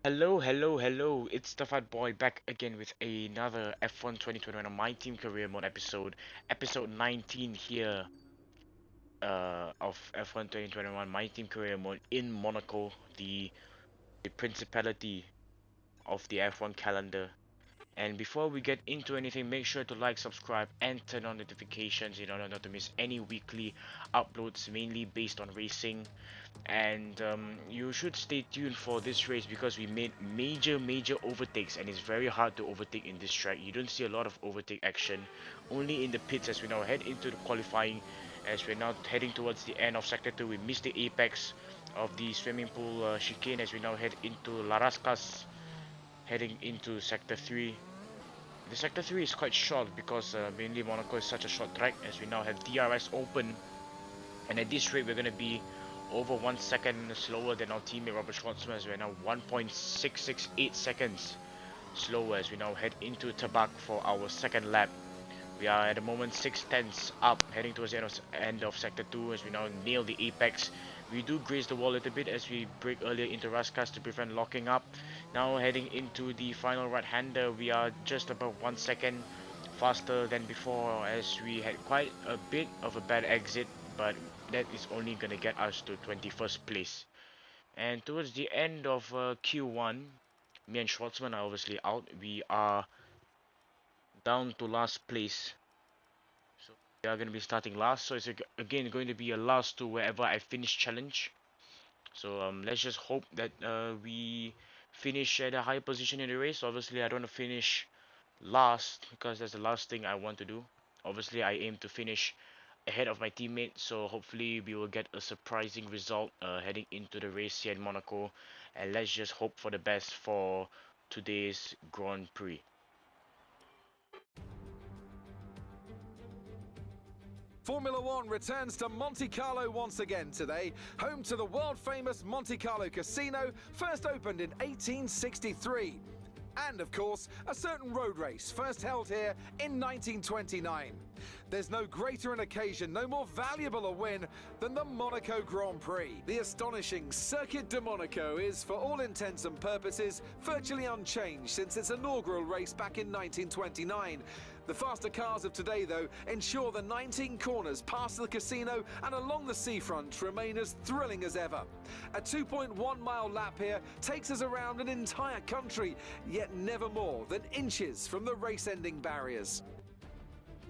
Hello. It's the Fat Boy back again with another F1 2021 on My Team Career Mode episode 19 here of F1 2021 My Team Career Mode in Monaco, the principality of the F1 calendar. And before we get into anything, make sure to like, subscribe, and turn on notifications in order not to miss any weekly uploads, mainly based on racing. And you should stay tuned for this race because we made major overtakes, and it's very hard to overtake in this track. You don't see a lot of overtake action, only in the pits as we now head into the qualifying. As we're now heading towards the end of sector 2, we missed the apex of the swimming pool chicane as we now head into La Rascas, heading into sector 3. The sector 3 is quite short because mainly Monaco is such a short track, as we now have DRS open, and at this rate we're going to be over 1 second slower than our teammate Robert Schwartzman, as we're now 1.668 seconds slower as we now head into Tabak for our second lap. We are at the moment 6 tenths up, heading towards the end of sector 2 as we now nail the apex. We do graze the wall a little bit as we brake earlier into Raskas to prevent locking up. Now heading into the final right-hander, we are just about 1 second faster than before as we had quite a bit of a bad exit, but that is only gonna get us to 21st place. And towards the end of Q1, me and Schwartzman are obviously out. We are down to last place, so we are going to be starting last. So it's again going to be a last to wherever I finish challenge. So let's just hope that we finish at a higher position in the race. Obviously I don't want to finish last because that's the last thing I want to do. Obviously I aim to finish ahead of my teammate, so hopefully we will get a surprising result heading into the race here in Monaco, and let's just hope for the best for today's Grand Prix. Formula One returns to Monte Carlo once again today, home to the world-famous Monte Carlo Casino, first opened in 1863. And, of course, a certain road race, first held here in 1929. There's no greater an occasion, no more valuable a win than the Monaco Grand Prix. The astonishing Circuit de Monaco is, for all intents and purposes, virtually unchanged since its inaugural race back in 1929. The faster cars of today, though, ensure the 19 corners past the casino and along the seafront remain as thrilling as ever. A 2.1-mile lap here takes us around an entire country, yet never more than inches from the race-ending barriers.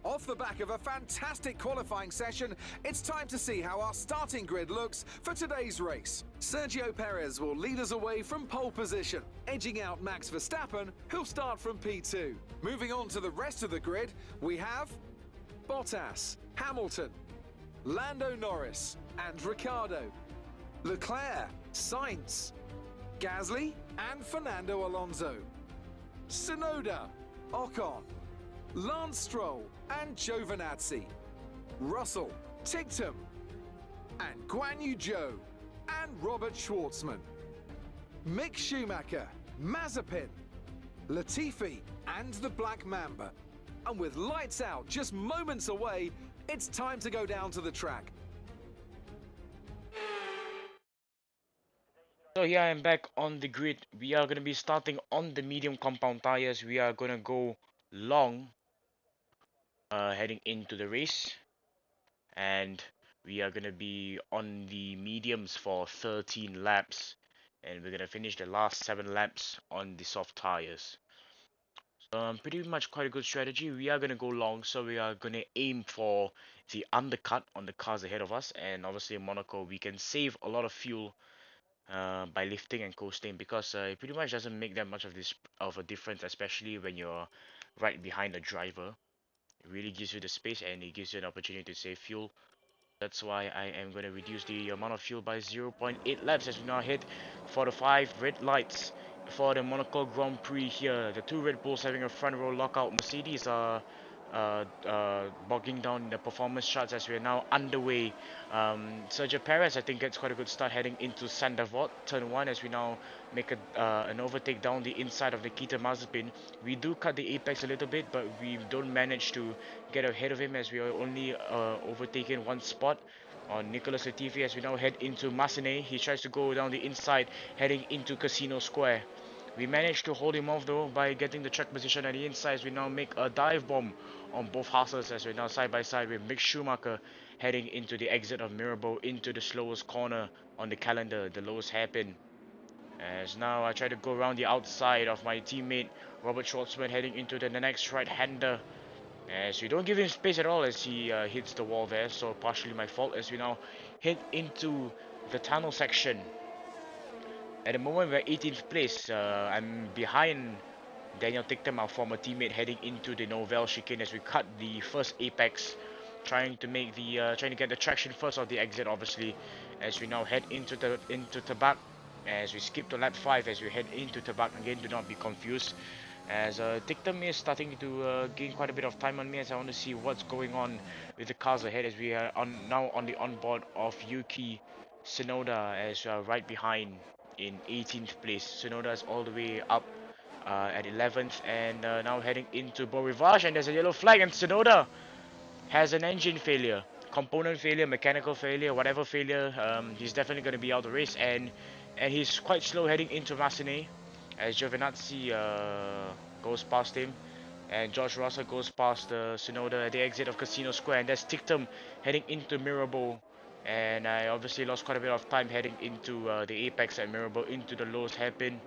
Off the back of a fantastic qualifying session, it's time to see how our starting grid looks for today's race. Sergio Perez will lead us away from pole position, edging out Max Verstappen, who'll start from P2. Moving on to the rest of the grid, we have Bottas, Hamilton, Lando Norris and Ricciardo, Leclerc, Sainz, Gasly and Fernando Alonso, Tsunoda, Ocon, Lance Stroll and Giovinazzi, Russell, Ticktum, and Guan Yu Zhou and Robert Schwartzman, Mick Schumacher, Mazepin, Latifi and the Black Mamba. And with lights out just moments away, it's time to go down to the track. So here I am back on the grid. We are going to be starting on the medium compound tires. We are going to go long heading into the race, and we are going to be on the mediums for 13 laps, and we're going to finish the last 7 laps on the soft tires. So pretty much quite a good strategy. We are going to go long, so we are going to aim for the undercut on the cars ahead of us, and obviously in Monaco we can save a lot of fuel by lifting and coasting, because it pretty much doesn't make that much of a difference, especially when you're right behind the driver. It really gives you the space and it gives you an opportunity to save fuel. That's why I am going to reduce the amount of fuel by 0.8 laps as we now hit for the 5 red lights for the Monaco Grand Prix here. The 2 Red Bulls having a front row lockout. Mercedes are bogging down the performance charts as we are now underway. Sergio Perez, I think, gets quite a good start heading into Sandavort, turn 1, as we now make an overtake down the inside of Nikita Mazepin. We do cut the apex a little bit, but we don't manage to get ahead of him as we are only overtaken 1 spot on Nicolas Latifi as we now head into Massenet. He tries to go down the inside, heading into Casino Square. We managed to hold him off though by getting the track position at the inside as we now make a dive bomb on both houses as we're now side by side with Mick Schumacher heading into the exit of Mirabeau into the slowest corner on the calendar, the lowest hairpin. As now I try to go around the outside of my teammate Robert Schwartzman heading into the next right-hander. As we don't give him space at all as he hits the wall there, so partially my fault as we now head into the tunnel section. At the moment we're 18th place. I'm behind Daniel Tictum, our former teammate, heading into the Nouvelle chicane as we cut the first apex, trying to get the traction first of the exit, obviously, as we now head into Tabac. As we skip to lap 5, as we head into Tabac again, do not be confused. As Tictum is starting to gain quite a bit of time on me, as I want to see what's going on with the cars ahead, as we are now on the onboard of Yuki Tsunoda, as right behind in 18th place. Tsunoda is all the way up at 11th, and now heading into Beau Rivage, and there's a yellow flag, and Tsunoda has an engine failure, component failure, mechanical failure, whatever failure. He's definitely going to be out of the race, and he's quite slow heading into Massenet as Giovinazzi goes past him, and George Russell goes past Tsunoda at the exit of Casino Square, and that's Tictum heading into Mirabeau. And I obviously lost quite a bit of time heading into the apex at Mirabeau, into the lowest hairpin,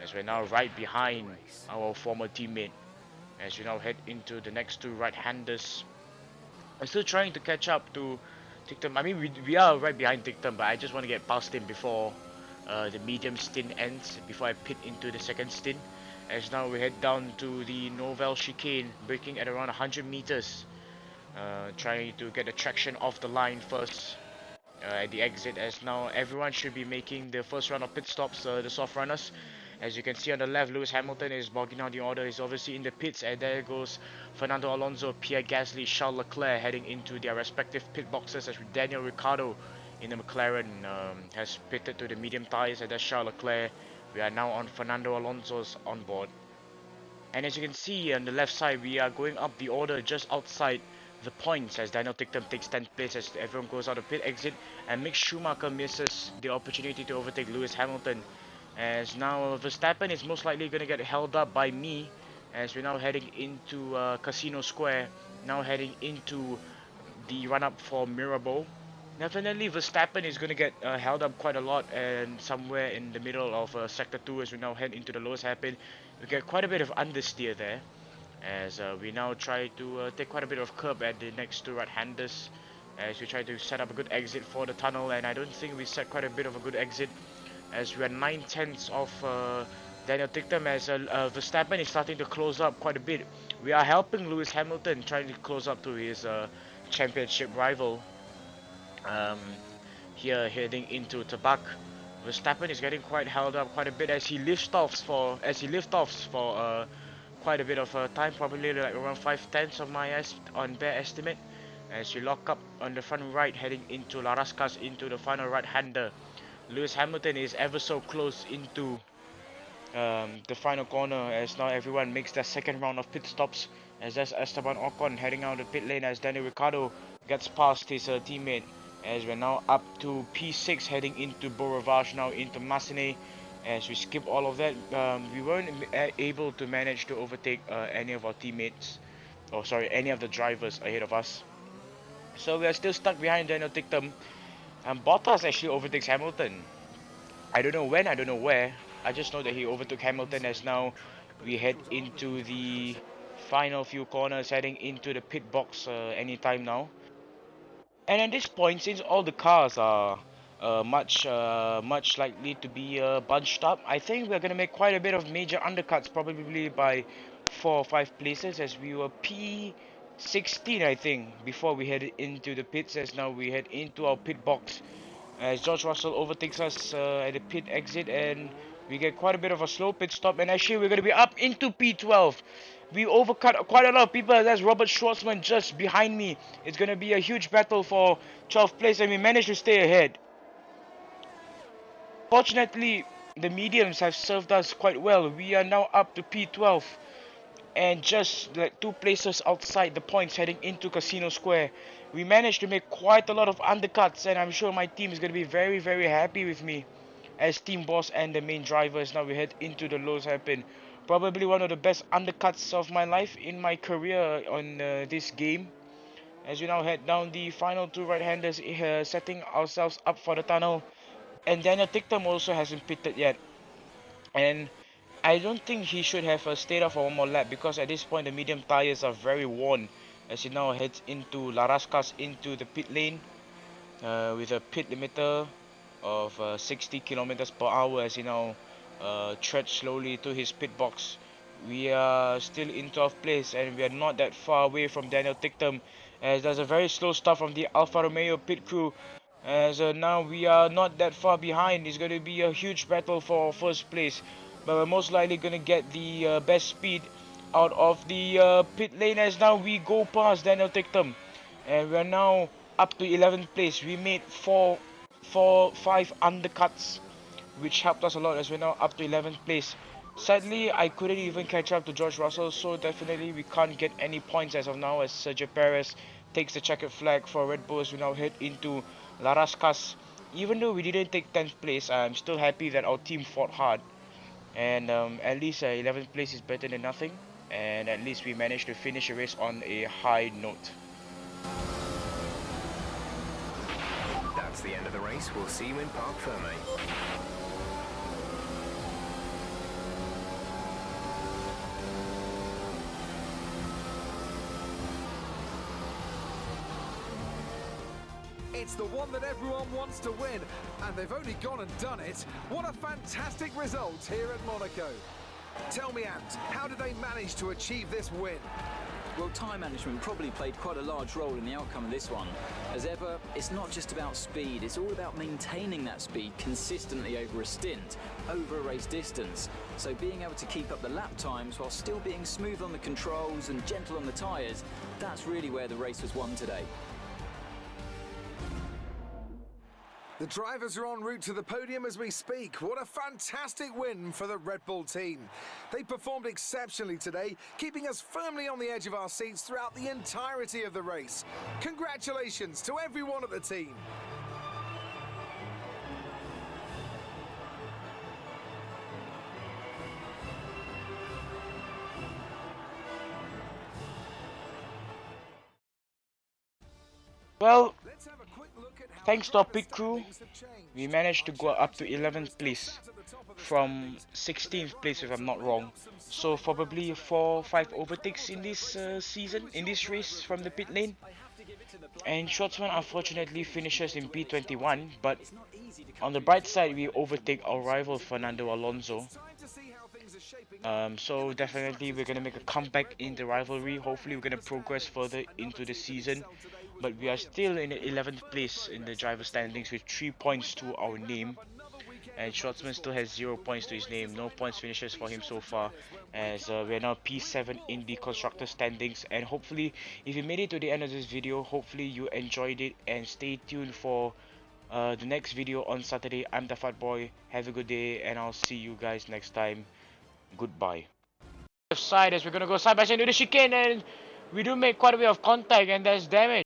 as we're now right behind our former teammate, as we now head into the next two right-handers. I'm still trying to catch up to Tictum. I mean, we are right behind Tictum, but I just want to get past him before the medium stint ends, before I pit into the second stint. As now we head down to the Nouvelle chicane, braking at around 100 meters. Trying to get the traction off the line first at the exit, as now everyone should be making the first round of pit stops, the soft runners. As you can see on the left, Lewis Hamilton is bogging down the order. He's obviously in the pits, and there goes Fernando Alonso, Pierre Gasly, Charles Leclerc heading into their respective pit boxes, as Daniel Ricciardo in the McLaren has pitted to the medium tyres, and that's Charles Leclerc. We are now on Fernando Alonso's onboard. And as you can see on the left side, we are going up the order just outside the points as Daniel Tictum takes 10th place as everyone goes out of pit exit, and Mick Schumacher misses the opportunity to overtake Lewis Hamilton, as now Verstappen is most likely going to get held up by me as we're now heading into Casino Square, now heading into the run-up for Mirabeau. Definitely Verstappen is going to get held up quite a lot, and somewhere in the middle of Sector 2 as we now head into the lowest hairpin. We get quite a bit of understeer there, as we now try to take quite a bit of curb at the next two right-handers as we try to set up a good exit for the tunnel, and I don't think we set quite a bit of a good exit as we are 9/10 of Daniel Tictum, as Verstappen is starting to close up quite a bit. We are helping Lewis Hamilton trying to close up to his championship rival. Here heading into Tabac, Verstappen is getting quite held up quite a bit as he lifts off for quite a bit of time, probably like around 5/10 of my bare estimate, as we lock up on the front right heading into La Rascas into the final right-hander. Lewis Hamilton is ever so close into the final corner as now everyone makes their second round of pit stops, as that's Esteban Ocon heading out the pit lane as Daniel Ricciardo gets past his teammate, as we're now up to P6 heading into Beau Rivage, now into Massenet. As we skip all of that, we weren't able to manage to overtake any of our teammates, or sorry, any of the drivers ahead of us. So we are still stuck behind Daniel Tictum, and Bottas actually overtakes Hamilton. I don't know when, I don't know where. I just know that he overtook Hamilton, as now we head into the final few corners, heading into the pit box anytime now. And at this point, since all the cars are much likely to be bunched up, I think we're gonna make quite a bit of major undercuts, probably by 4 or 5 places, as we were P16 I think before we headed into the pits, as now we head into our pit box as George Russell overtakes us at the pit exit, and we get quite a bit of a slow pit stop, and actually we're gonna be up into P12. We overcut quite a lot of people. That's Robert Schwartzman just behind me. It's gonna be a huge battle for 12th place, and we managed to stay ahead. Fortunately, the mediums have served us quite well. We are now up to P12 and just like 2 places outside the points heading into Casino Square. We managed to make quite a lot of undercuts, and I'm sure my team is going to be very happy with me. as team boss and the main drivers. Now we head into the lows hairpin. Probably one of the best undercuts of my life in my career on this game. As we now head down the final two right-handers, setting ourselves up for the tunnel. And Daniel Ticktum also hasn't pitted yet. And I don't think he should have stayed off for one more lap, because at this point the medium tires are very worn as he now heads into Larascas into the pit lane with a pit limiter of 60 kilometers per hour as he now treads slowly to his pit box. We are still in 12th place and we are not that far away from Daniel Ticktum, as there's a very slow start from the Alfa Romeo pit crew, as now we are not that far behind. It's going to be a huge battle for first place, but we're most likely going to get the best speed out of the pit lane, as now we go past Daniel Ticktum and we're now up to 11th place. We made 5 undercuts, which helped us a lot as we're now up to 11th place. Sadly, I couldn't even catch up to George Russell, so definitely we can't get any points as of now, as Sergio Perez takes the checkered flag for Red Bull as we now head into Larascas. Even though we didn't take 10th place, I'm still happy that our team fought hard, and at least 11th place is better than nothing, and at least we managed to finish the race on a high note. That's the end of the race. We'll see you in Parc Ferme. It's the one that everyone wants to win, and they've only gone and done it. What a fantastic result here at Monaco. Tell me, Ant, how did they manage to achieve this win? Well, time management probably played quite a large role in the outcome of this one. As ever, it's not just about speed, it's all about maintaining that speed consistently over a stint, over a race distance. So being able to keep up the lap times while still being smooth on the controls and gentle on the tyres, that's really where the race was won today. The drivers are en route to the podium as we speak. What a fantastic win for the Red Bull team. They performed exceptionally today, keeping us firmly on the edge of our seats throughout the entirety of the race. Congratulations to everyone at the team. Well, Let's have a quick look at how thanks to our pit driver crew, standings have changed. we managed to go up to 11th place from 16th place if I'm not wrong. So probably 4 or 5 overtakes in this season, in this race from the pit lane. And Schwartzman unfortunately finishes in P21, but on the bright side we overtake our rival Fernando Alonso. So definitely we're going to make a comeback in the rivalry. Hopefully we're going to progress further into the season. But we are still in the 11th place in the driver standings with 3 points to our name. And Schwartzman still has 0 points to his name. No points finishes for him so far, as we're now P7 in the constructor standings. And hopefully, if you made it to the end of this video, hopefully you enjoyed it, and stay tuned for the next video on Saturday. I'm the Fat Boy. Have a good day, and I'll see you guys next time. Goodbye. Left side, as we're gonna go side by side into the chicane, and we do make quite a bit of contact, and there's damage.